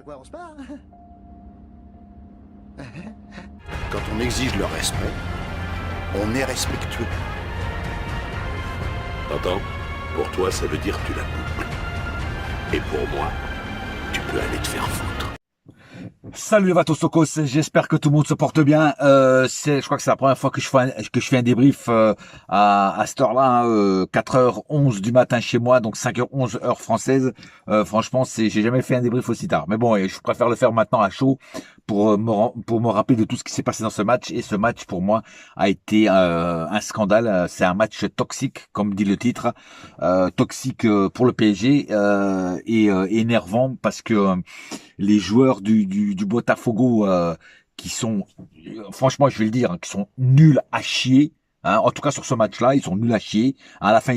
quoi on se barre? Quand on exige le respect, on est respectueux. T'entends? Pour toi, ça veut dire que tu la boucles. Et pour moi, tu peux aller te faire foutre. Salut les Vatosokos, j'espère que tout le monde se porte bien. Je crois que c'est la première fois que je fais un débrief à cette heure-là, 4h11 du matin chez moi, donc 5h11 heure française. Franchement, j'ai jamais fait un débrief aussi tard. Mais bon, je préfère le faire maintenant à chaud pour me rappeler de tout ce qui s'est passé dans ce match. Et ce match, pour moi, a été un scandale. C'est un match toxique, comme dit le titre, toxique pour le PSG et énervant parce que les joueurs du Botafogo qui sont, franchement, je vais le dire, hein, qui sont nuls à chier. Hein, en tout cas sur ce match-là, ils sont nuls à chier. À la fin,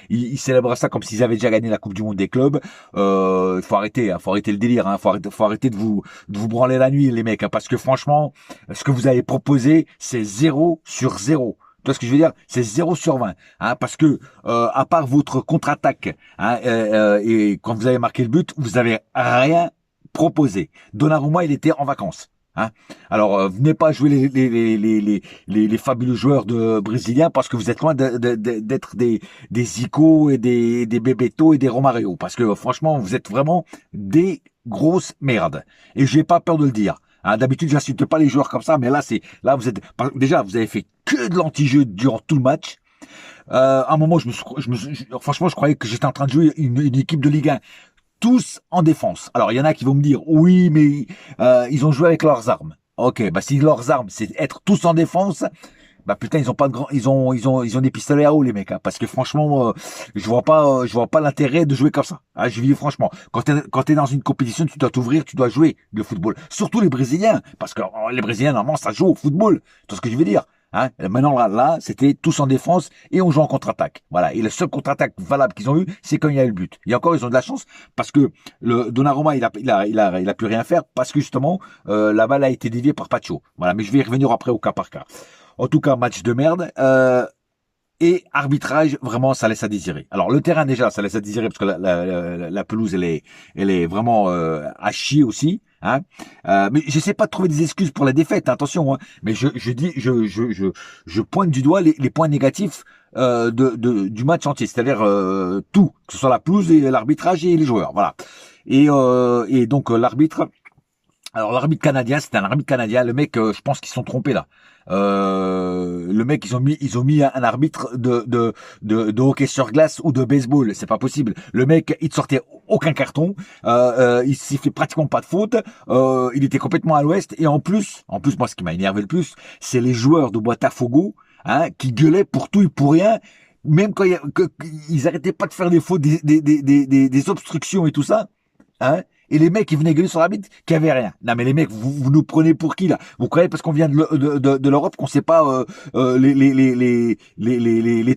ils célèbrent ça comme s'ils avaient déjà gagné la Coupe du Monde des clubs. Il faut arrêter le délire. Hein, faut arrêter de vous branler la nuit, les mecs. Hein, parce que franchement, ce que vous avez proposé, c'est 0/0. Tu vois ce que je veux dire? C'est 0/20. Hein, parce que à part votre contre-attaque, hein, et quand vous avez marqué le but, vous avez rien proposé. Donnarumma, il était en vacances. Hein. Alors, venez pas jouer les fabuleux joueurs brésiliens parce que vous êtes loin d'être des Zico et des Bebeto et des Romario. Parce que franchement, vous êtes vraiment des grosses merdes. Et j'ai pas peur de le dire. Hein, d'habitude, j'insulte pas les joueurs comme ça, mais là, vous êtes, déjà, vous avez fait que de l'anti-jeu durant tout le match. À un moment, franchement, je croyais que j'étais en train de jouer une équipe de Ligue 1. Tous en défense. Alors, il y en a qui vont me dire, oui, mais ils ont joué avec leurs armes. Ok, bah si leurs armes, c'est être tous en défense, bah putain, ils ont des pistolets à eau, les mecs. Hein, parce que franchement, je vois pas l'intérêt de jouer comme ça. Hein, je dis franchement, quand t'es dans une compétition, tu dois t'ouvrir, tu dois jouer le football. Surtout les Brésiliens, parce que les Brésiliens normalement, ça joue au football. Tu vois ce que je veux dire? Hein, maintenant là, c'était tous en défense et on joue en contre-attaque. Voilà. Et le seul contre-attaque valable qu'ils ont eu, c'est quand il y a eu le but. Et encore, ils ont de la chance parce que le Donnarumma, il a pu rien faire parce que justement, la balle a été déviée par Pacho. Voilà. Mais je vais y revenir après au cas par cas. En tout cas, match de merde. Et arbitrage, vraiment, ça laisse à désirer. Alors le terrain déjà, ça laisse à désirer parce que la pelouse, elle est vraiment à chier aussi. Hein. Mais j'essaie pas de trouver des excuses pour la défaite, hein, attention. Hein. Mais je pointe du doigt les points négatifs du match entier, c'est-à-dire tout, que ce soit la pelouse et l'arbitrage et les joueurs. Voilà. Et donc l'arbitre. Alors l'arbitre canadien, c'était un arbitre canadien. Le mec, je pense qu'ils se sont trompés là. Le mec, ils ont mis un arbitre de hockey sur glace ou de baseball. C'est pas possible. Le mec, il te sortait aucun carton. Il s'est fait pratiquement pas de faute. Il était complètement à l'ouest. Et en plus, moi, ce qui m'a énervé le plus, c'est les joueurs de Botafogo, hein, qui gueulaient pour tout et pour rien. Même quand ils arrêtaient pas de faire des fautes, des obstructions et tout ça, hein. Et les mecs, ils venaient gueuler sur l'arbitre qui avait rien. Non, mais les mecs, vous nous prenez pour qui, là? Vous croyez parce qu'on vient de l'Europe qu'on sait pas les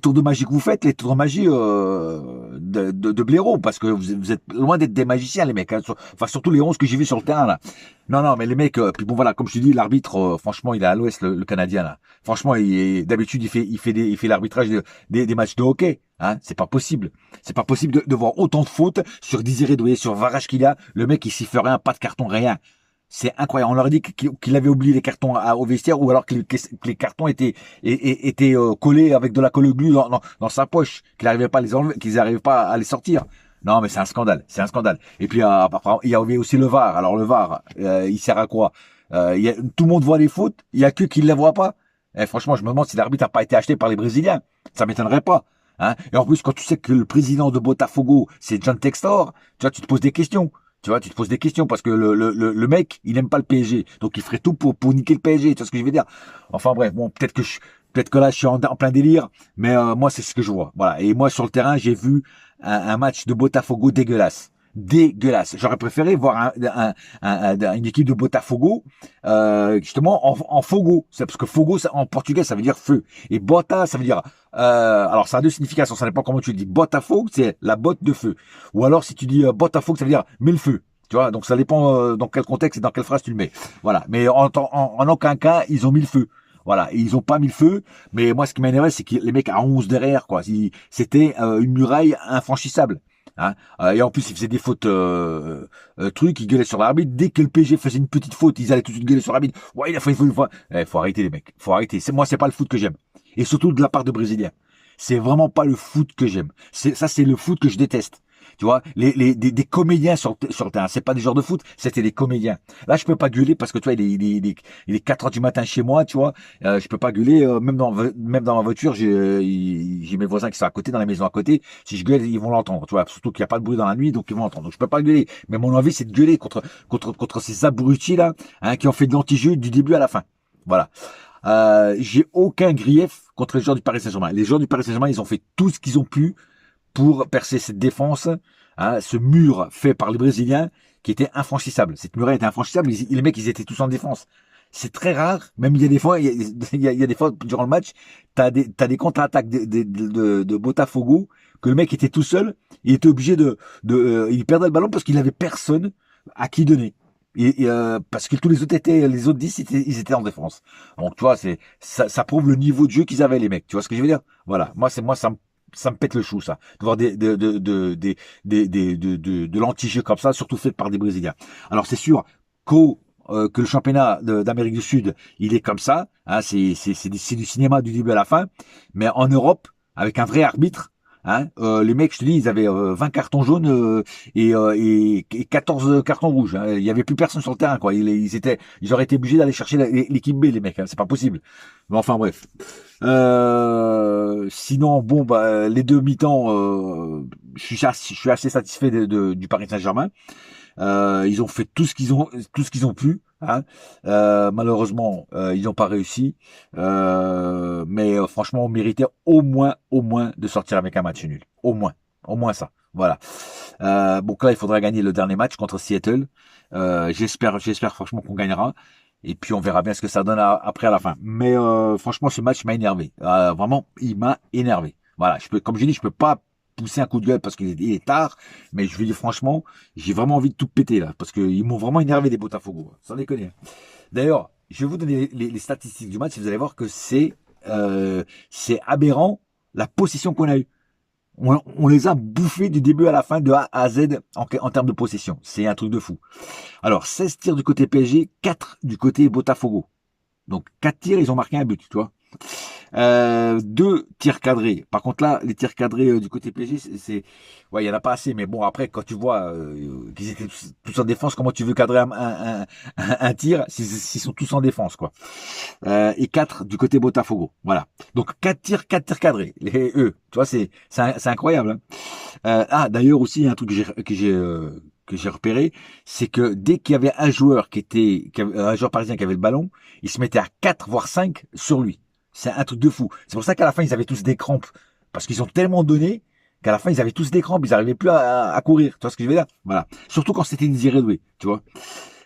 tours de magie que vous faites, les tours de magie de blaireau, parce que vous êtes loin d'être des magiciens, les mecs. Hein. Enfin, surtout les 11 que j'ai vus sur le terrain, là. Non, mais les mecs, puis bon, voilà, comme je te dis, l'arbitre, franchement, il est à l'ouest, le Canadien, là. Franchement, d'habitude, il fait l'arbitrage des matchs de hockey. Hein, c'est pas possible. C'est pas possible de voir autant de fautes sur Désiré Doué, sur Varachkila. Le mec, il s'y fait rien, pas de carton, rien. C'est incroyable. On leur a dit qu'il avait oublié les cartons au vestiaire ou alors que les cartons étaient collés avec de la colle glue dans sa poche, qu'ils n'arrivaient pas à les enlever, qu'ils n'arrivaient pas à les sortir. Non, mais c'est un scandale. Et puis, il y avait aussi le VAR. Alors, le VAR, il sert à quoi? Tout le monde voit les fautes. Il y a que qui ne les voit pas. Et franchement, je me demande si l'arbitre n'a pas été acheté par les Brésiliens. Ça m'étonnerait pas. Hein, et en plus, quand tu sais que le président de Botafogo, c'est John Textor, tu vois, tu te poses des questions. Tu te poses des questions parce que le mec, il aime pas le PSG. Donc, il ferait tout pour niquer le PSG. Tu vois ce que je veux dire? Enfin, bref, bon, peut-être que là, je suis en plein délire. Mais, moi, c'est ce que je vois. Voilà. Et moi, sur le terrain, j'ai vu un match de Botafogo dégueulasse. J'aurais préféré voir une équipe de Botafogo, justement en fogo. C'est parce que fogo, en portugais, ça veut dire feu. Et bota, ça veut dire, alors ça a deux significations. Ça dépend comment tu le dis. Botafogo, c'est la botte de feu. Ou alors si tu dis Botafogo, ça veut dire mets le feu. Tu vois, donc ça dépend dans quel contexte et dans quelle phrase tu le mets. Voilà. Mais en aucun cas, ils ont mis le feu. Voilà, et ils ont pas mis le feu, mais moi ce qui m'énervait, c'est que les mecs à 11 derrière, quoi. C'était une muraille infranchissable. Hein. Et en plus, ils faisaient des fautes trucs, ils gueulaient sur l'arbitre. Dès que le PSG faisait une petite faute, ils allaient tout de suite gueuler sur l'arbitre. Ouais, il a fait une faute une fois. Faut arrêter les mecs. Faut arrêter. Moi, c'est pas le foot que j'aime. Et surtout de la part de Brésiliens. C'est vraiment pas le foot que j'aime. C'est le foot que je déteste. Tu vois, des comédiens sur le terrain. C'est pas des joueurs de foot, c'était des comédiens. Là, je peux pas gueuler parce que tu vois, il est 4 heures du matin chez moi, tu vois. Je peux pas gueuler, même dans ma voiture, j'ai mes voisins qui sont à côté, dans la maison à côté. Si je gueule, ils vont l'entendre, tu vois. Surtout qu'il n'y a pas de bruit dans la nuit, donc ils vont l'entendre. Donc je peux pas gueuler. Mais mon envie, c'est de gueuler contre ces abrutis là, hein, qui ont fait de l'anti-jeu du début à la fin. Voilà. J'ai aucun grief contre les joueurs du Paris Saint-Germain. Les joueurs du Paris Saint-Germain, ils ont fait tout ce qu'ils ont pu pour percer cette défense, hein, ce mur fait par les Brésiliens qui était infranchissable. Cette muraille était infranchissable. Les mecs, ils étaient tous en défense. C'est très rare. Même il y a des fois, il y a des fois durant le match, t'as des contre-attaques de Botafogo que le mec était tout seul. Il était obligé il perdait le ballon parce qu'il avait personne à qui donner. Parce que tous les autres 10, ils étaient en défense. Donc tu vois, ça prouve le niveau de jeu qu'ils avaient les mecs. Tu vois ce que je veux dire? Voilà. Moi ça me pète le chou, ça, de voir de l'anti-jeu comme ça, surtout fait par des Brésiliens. Alors c'est sûr que le championnat d'Amérique du Sud, il est comme ça, hein, c'est du cinéma du début à la fin, mais en Europe, avec un vrai arbitre, hein, les mecs, je te dis, ils avaient 20 cartons jaunes et 14 cartons rouges. Hein. Il y avait plus personne sur le terrain, quoi. Ils auraient été obligés d'aller chercher l'équipe B, les mecs. Hein. C'est pas possible. Mais enfin bref. Sinon, bon, bah, les deux mi-temps, je suis assez satisfait du Paris Saint-Germain. Ils ont fait tout ce qu'ils ont pu. Hein. Malheureusement, ils n'ont pas réussi. Mais franchement, on méritait au moins de sortir avec un match nul. Au moins ça. Voilà. Donc là, il faudra gagner le dernier match contre Seattle. J'espère franchement qu'on gagnera. Et puis on verra bien ce que ça donne après à la fin. Mais franchement, ce match m'a énervé. Vraiment, il m'a énervé. Voilà. Comme je dis, je peux pas pousser un coup de gueule parce qu'il est tard. Mais je veux dire franchement, j'ai vraiment envie de tout péter là, parce qu'ils m'ont vraiment énervé des Botafogo. Sans déconner. D'ailleurs, je vais vous donner les statistiques du match. Vous allez voir que c'est aberrant la possession qu'on a eue. On les a bouffés du début à la fin, de A à Z en termes de possession. C'est un truc de fou. Alors, 16 tirs du côté PSG, 4 du côté Botafogo. Donc, 4 tirs, ils ont marqué un but, tu vois. 2 tirs cadrés. Par contre, là, les tirs cadrés du côté PSG, ouais, il y en a pas assez. Mais bon, après, quand tu vois qu'ils étaient tous en défense, comment tu veux cadrer un tir s'ils sont tous en défense, quoi. Et 4 du côté Botafogo. Voilà. Donc, 4 tirs cadrés. Eux. Tu vois, c'est incroyable. Hein. D'ailleurs aussi, un truc que j'ai repéré, c'est que dès qu'il y avait un joueur un joueur parisien qui avait le ballon, il se mettait à 4 voire 5 sur lui. C'est un truc de fou. C'est pour ça qu'à la fin, ils avaient tous des crampes. Parce qu'ils ont tellement donné qu'à la fin, ils avaient tous des crampes. Ils n'arrivaient plus à courir. Tu vois ce que je veux dire? Voilà. Surtout quand c'était Désiré Doué, tu vois.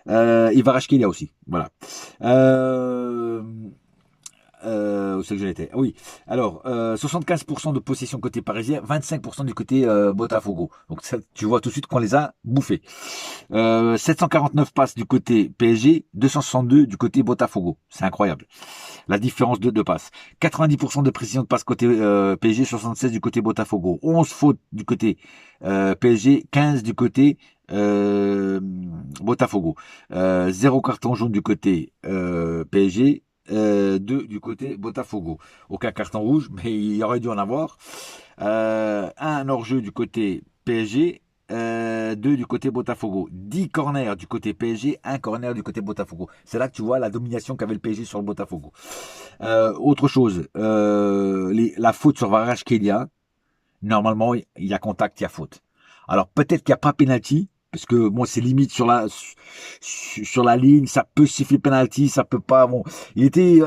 Et Varachkelia aussi. Voilà. Où c'est que j'en étais? Oui. Alors, 75% de possession côté parisien, 25% du côté Botafogo. Donc, ça, tu vois tout de suite qu'on les a bouffés. 749 passes du côté PSG, 262 du côté Botafogo. C'est incroyable. La différence de passes. 90% de précision de passe côté PSG, 76 du côté Botafogo. 11 fautes du côté PSG, 15 du côté Botafogo. 0 carton jaune du côté PSG. 2 du côté Botafogo. Aucun carton rouge, mais il y aurait dû en avoir. Un hors-jeu du côté PSG, 2 du côté Botafogo. 10 corners du côté PSG, 1 corner du côté Botafogo. C'est là que tu vois la domination qu'avait le PSG sur le Botafogo. Autre chose, la faute sur Varachkelia, normalement, il y a contact, il y a faute. Alors peut-être qu'il n'y a pas pénalty, parce que bon, c'est limite sur la ligne, ça peut siffler penalty, ça peut pas. Bon, il était,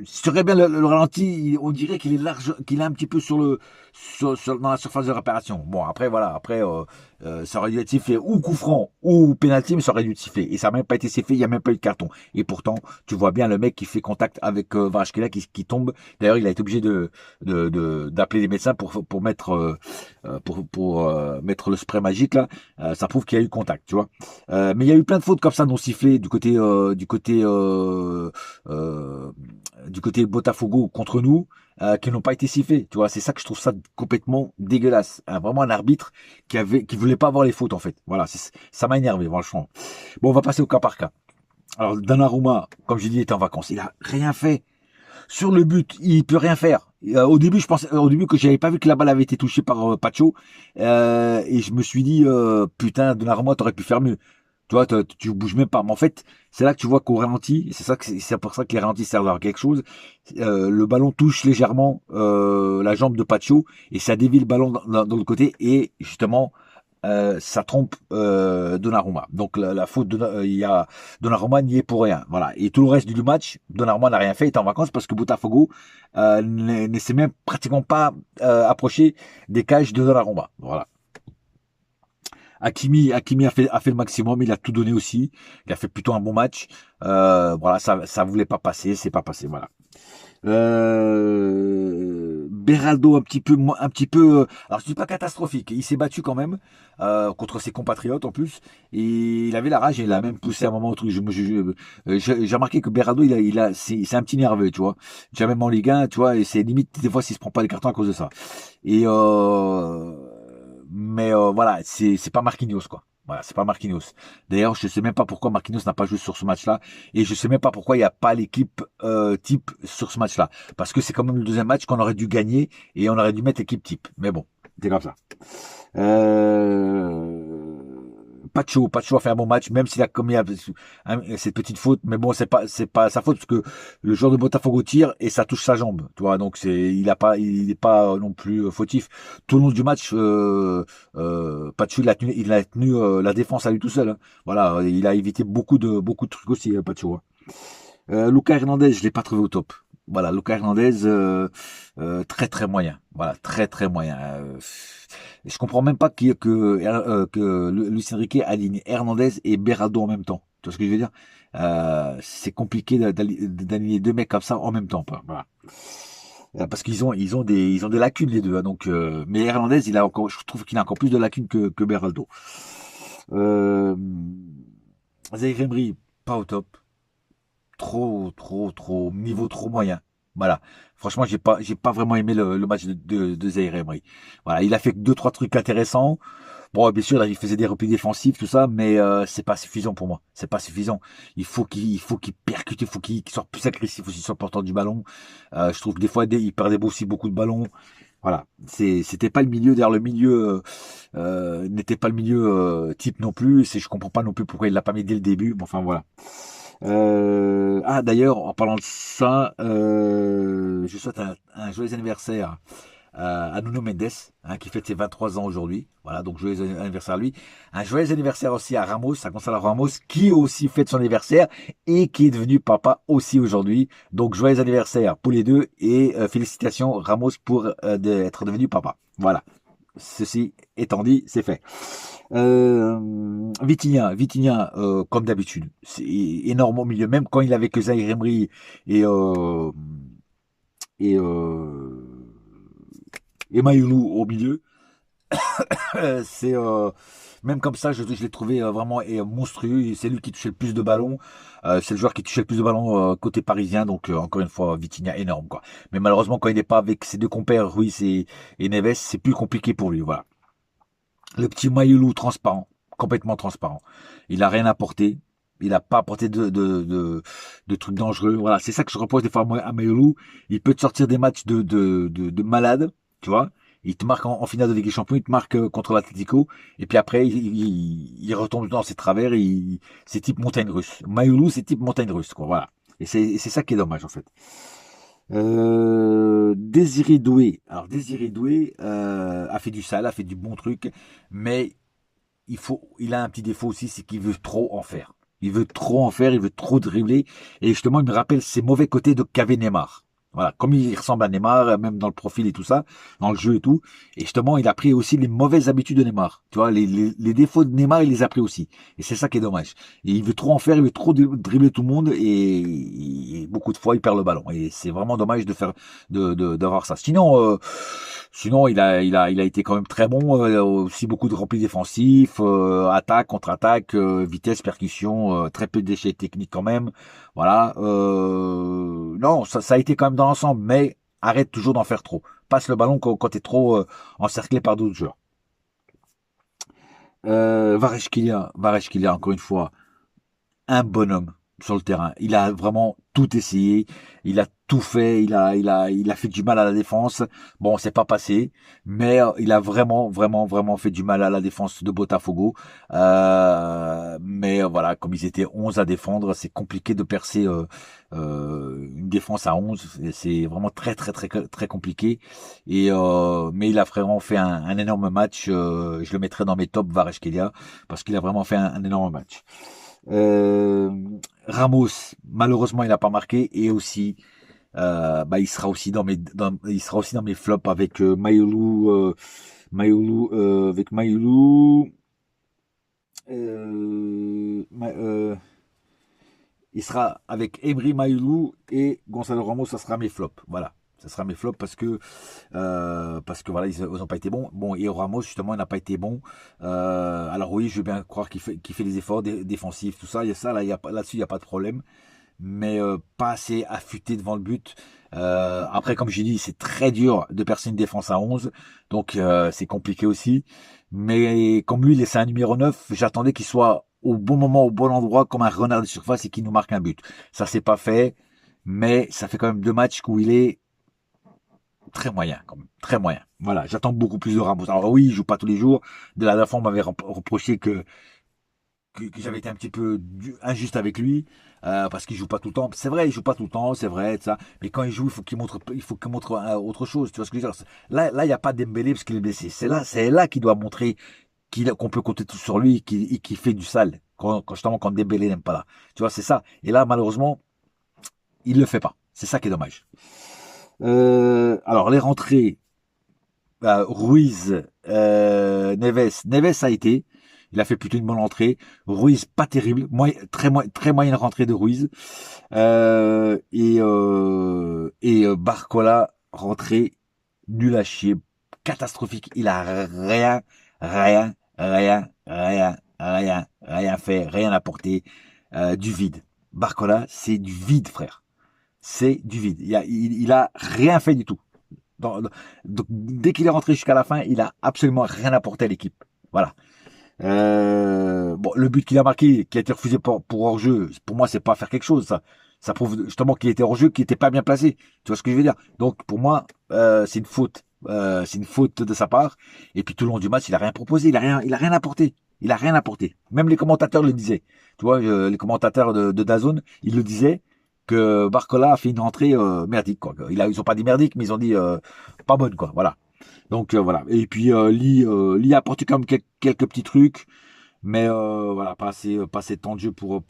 serait bien le ralenti, on dirait qu'il est large, qu'il est un petit peu dans la surface de réparation. Bon, après voilà, ça aurait dû être sifflé ou coup franc ou penalty, mais ça aurait dû être sifflé. Et ça n'a même pas été sifflé, il n'y a même pas eu de carton. Et pourtant, tu vois bien le mec qui fait contact avec Varachkelia qui tombe. D'ailleurs, il a été obligé d'appeler les médecins pour mettre mettre le spray magique là. Ça prouve qu'il y a eu contact, tu vois. Mais il y a eu plein de fautes comme ça non sifflées du côté Botafogo contre nous. qui n'ont pas été sifflés. Tu vois, c'est ça que je trouve ça complètement dégueulasse. Vraiment un arbitre qui voulait pas avoir les fautes en fait. Voilà, ça m'a énervé franchement. Bon, on va passer au cas par cas. Alors Donnarumma, comme j'ai dit, il était en vacances. Il a rien fait. Sur le but, il peut rien faire. Au début, je pensais, au début que j'avais pas vu que la balle avait été touchée par Pacho, et je me suis dit, putain, Donnarumma, t'aurais pu faire mieux. Tu vois, tu bouges même pas. Mais en fait, c'est là que tu vois qu'au ralenti, c'est pour ça que les ralentis servent à quelque chose. Le ballon touche légèrement la jambe de Pacho et ça dévie le ballon dans le côté et justement ça trompe Donnarumma. Donc la faute il y a Donnarumma n'y est pour rien. Voilà. Et tout le reste du match, Donnarumma n'a rien fait, il est en vacances parce que Botafogo ne s'est même pratiquement pas approché des cages de Donnarumma. Voilà. Hakimi a fait le maximum, il a tout donné aussi. Il a fait plutôt un bon match. Voilà, ça voulait pas passer, c'est pas passé. Voilà. Beraldo un petit peu, alors je dis pas catastrophique. Il s'est battu quand même contre ses compatriotes en plus. Et il avait la rage et il a même poussé à un moment au truc. J'ai remarqué que Beraldo, c'est un petit nerveux, tu vois. Déjà même en Ligue 1, tu vois, et c'est limite des fois s'il se prend pas les cartons à cause de ça. Et mais voilà, c'est pas Marquinhos quoi. Voilà, c'est pas Marquinhos. D'ailleurs, je sais même pas pourquoi Marquinhos n'a pas joué sur ce match-là, et je sais même pas pourquoi il n'y a pas l'équipe type sur ce match-là, parce que c'est quand même le deuxième match qu'on aurait dû gagner et on aurait dû mettre l'équipe type. Mais bon, c'est comme ça. Pacho a fait un bon match, même s'il a commis cette petite faute, mais bon, c'est pas sa faute parce que le joueur de Botafogo tire et ça touche sa jambe, tu vois, donc il est pas non plus fautif. Tout le long du match, Pacho il a tenu la défense à lui tout seul, hein. Voilà, il a évité beaucoup de trucs aussi, Pacho, hein. Lucas Hernandez, je l'ai pas trouvé au top. Voilà, Lucas Hernandez, très très moyen. Voilà, très très moyen. Je comprends même pas que Luis Enrique aligne Hernandez et Beraldo en même temps. Tu vois ce que je veux dire? C'est compliqué d'aligner deux mecs comme ça en même temps. Voilà. Parce qu'ils ont des lacunes les deux. Hein, donc, mais Hernandez, je trouve qu'il a encore plus de lacunes que Beraldo. Zaïre Emery, pas au top. Trop, niveau trop moyen. Voilà. Franchement, j'ai pas vraiment aimé le match de Zaïre Emery. Voilà, il a fait 2-3 trucs intéressants. Bon, bien sûr, là, il faisait des replis défensifs, tout ça, mais c'est pas suffisant pour moi. C'est pas suffisant. Il faut qu'il percute, il faut qu'il soit plus agressif aussi sur le porteur du ballon. Je trouve que des fois, il perdait aussi beaucoup de ballons. Voilà, c'était pas le milieu. D'ailleurs, le milieu n'était pas le milieu type non plus. Je comprends pas non plus pourquoi il l'a pas mis dès le début. Bon, enfin voilà. D'ailleurs, en parlant de ça, je souhaite un joyeux anniversaire à Nuno Mendes, hein, qui fête ses 23 ans aujourd'hui. Voilà, donc joyeux anniversaire à lui. Un joyeux anniversaire aussi à Ramos, à Gonçalo Ramos, qui aussi fête son anniversaire et qui est devenu papa aussi aujourd'hui. Donc joyeux anniversaire pour les deux et félicitations Ramos pour être devenu papa. Voilà. Ceci étant dit, c'est fait. Vitinha, comme d'habitude, c'est énorme au milieu, même quand il avait que Zaïre Emery et Mayoulou au milieu. C'est même comme ça, je l'ai trouvé vraiment monstrueux. C'est lui qui touchait le plus de ballons. C'est le joueur qui touchait le plus de ballons côté parisien. Donc encore une fois, Vitinha énorme quoi. Mais malheureusement, quand il n'est pas avec ses deux compères Ruiz et Neves, c'est plus compliqué pour lui. Voilà. Le petit Mayoulou transparent, complètement transparent. Il a rien apporté. Il n'a pas apporté de trucs dangereux. Voilà, c'est ça que je reproche des fois à Mayoulou. Il peut te sortir des matchs de malade, tu vois. Il te marque en finale de Ligue des Champions, il te marque contre l'Atlético, et puis après, il retombe dans ses travers, c'est type montagne russe. Mayoulou, c'est type montagne russe, quoi, voilà. Et c'est ça qui est dommage, en fait. Désiré Doué. Alors, Désiré Doué a fait du sale, a fait du bon truc, mais il a un petit défaut aussi, c'est qu'il veut trop en faire. Il veut trop en faire, il veut trop dribbler, et justement, il me rappelle ses mauvais côtés de qu'avait Neymar. Voilà, comme il ressemble à Neymar, même dans le profil et tout ça, dans le jeu et tout. Et justement, il a pris aussi les mauvaises habitudes de Neymar. Tu vois, les défauts de Neymar, il les a pris aussi. Et c'est ça qui est dommage. Et il veut trop en faire, il veut trop dribbler tout le monde et beaucoup de fois, il perd le ballon. Et c'est vraiment dommage d'avoir ça. Sinon, il a été quand même très bon. Aussi beaucoup de replis défensifs, attaque, contre-attaque, vitesse, percussion, très peu de déchets techniques quand même. Voilà. Non, ça a été quand même dans l'ensemble, mais arrête toujours d'en faire trop. Passe le ballon quand t'es trop encerclé par d'autres joueurs. Kvaratskhelia, encore une fois, un bonhomme sur le terrain. Il a vraiment tout essayé. Il a tout fait. Il a fait du mal à la défense. Bon, c'est pas passé, mais il a vraiment fait du mal à la défense de Botafogo. Mais voilà, comme ils étaient 11 à défendre, c'est compliqué de percer une défense à 11. C'est vraiment très compliqué. Et mais il a vraiment fait un énorme match. Je le mettrai dans mes tops, Kvaratskhelia, parce qu'il a vraiment fait un énorme match. Ramos, malheureusement, il n'a pas marqué, et aussi, il sera aussi dans mes flops avec Mayulu, il sera avec Emery, Mayulu et Gonzalo Ramos, ça sera mes flops. Voilà. Ça sera mes flops parce que voilà, ils ont pas été bons. Bon, et Ramos, justement, il n'a pas été bon. Alors oui, je veux bien croire qu'il fait des efforts défensifs, tout ça. Il y a ça, là-dessus, il n'y a pas de problème. Mais pas assez affûté devant le but. Après, comme j'ai dit, c'est très dur de percer une défense à 11. Donc, c'est compliqué aussi. Mais comme lui, c'est un numéro 9, j'attendais qu'il soit au bon moment, au bon endroit, comme un renard de surface, et qu'il nous marque un but. Ça, c'est pas fait. Mais ça fait quand même 2 matchs où il est très moyen, quand même. Très moyen. Voilà, j'attends beaucoup plus de Ramos. Alors oui, il joue pas tous les jours. De la dernière fois, on m'avait reproché que j'avais été un petit peu injuste avec lui, parce qu'il joue pas tout le temps. C'est vrai, il joue pas tout le temps, c'est vrai, ça. Mais quand il joue, il faut qu'il montre autre chose. Tu vois ce que je veux dire? Là, il n'y a pas Dembélé parce qu'il est blessé. C'est là qu'il doit montrer qu'on peut compter tout sur lui, qu'il fait du sale. Justement, quand Dembélé n'aime pas là. Tu vois, c'est ça. Et là, malheureusement, il le fait pas. C'est ça qui est dommage. Alors, les rentrées, Ruiz, Neves a été. Il a fait plutôt une bonne entrée. Ruiz, pas terrible. Très moyenne rentrée de Ruiz. Barcola, rentrée nul à chier. Catastrophique. Il a rien fait. Rien apporté. Du vide. Barcola, c'est du vide, frère. C'est du vide. Il a rien fait du tout. Donc, dès qu'il est rentré jusqu'à la fin, il a absolument rien apporté à l'équipe. Voilà. Le but qu'il a marqué, qui a été refusé pour hors-jeu, pour moi, c'est pas faire quelque chose, ça. Ça prouve justement qu'il était hors-jeu, qu'il était pas bien placé. Tu vois ce que je veux dire? Donc, pour moi, c'est une faute. C'est une faute de sa part. Et puis, tout le long du match, il a rien proposé, il a rien apporté. Il a rien apporté. Même les commentateurs le disaient. Tu vois, les commentateurs de DAZN, ils le disaient que Barcola a fait une rentrée merdique, quoi. Ils ont pas dit merdique, mais ils ont dit pas bonne, quoi. Voilà. Donc voilà. Et puis Lee a apporté quand même quelques petits trucs, mais voilà, pas assez de temps de jeu pour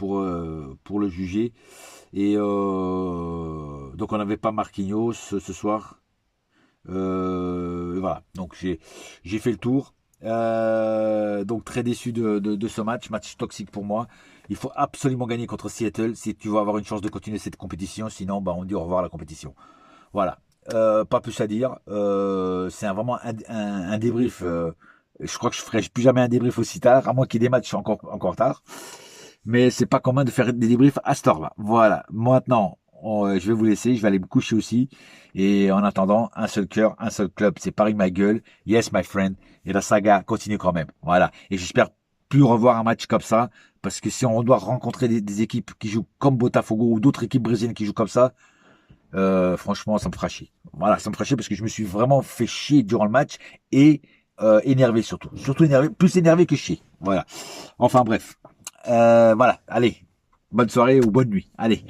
le juger. Et donc on n'avait pas Marquinhos ce soir. Voilà. Donc j'ai fait le tour. Donc très déçu de ce match toxique pour moi. Il faut absolument gagner contre Seattle si tu veux avoir une chance de continuer cette compétition. Sinon, on dit au revoir à la compétition. Voilà. Pas plus à dire. C'est vraiment un débrief. Je crois que je ferai plus jamais un débrief aussi tard, à moins qu'il y ait des matchs encore tard. Mais c'est pas commun de faire des débriefs à cette heure-là. Voilà. Maintenant, je vais vous laisser. Je vais aller me coucher aussi. Et en attendant, un seul cœur, un seul club. C'est Paris ma gueule. Yes, my friend. Et la saga continue quand même. Voilà. Et j'espère plus revoir un match comme ça. Parce que si on doit rencontrer des équipes qui jouent comme Botafogo ou d'autres équipes brésiliennes qui jouent comme ça, franchement, ça me fera chier. Voilà, ça me fera chier parce que je me suis vraiment fait chier durant le match et énervé surtout. Surtout énervé, plus énervé que chier. Voilà. Enfin bref. Voilà, allez. Bonne soirée ou bonne nuit. Allez.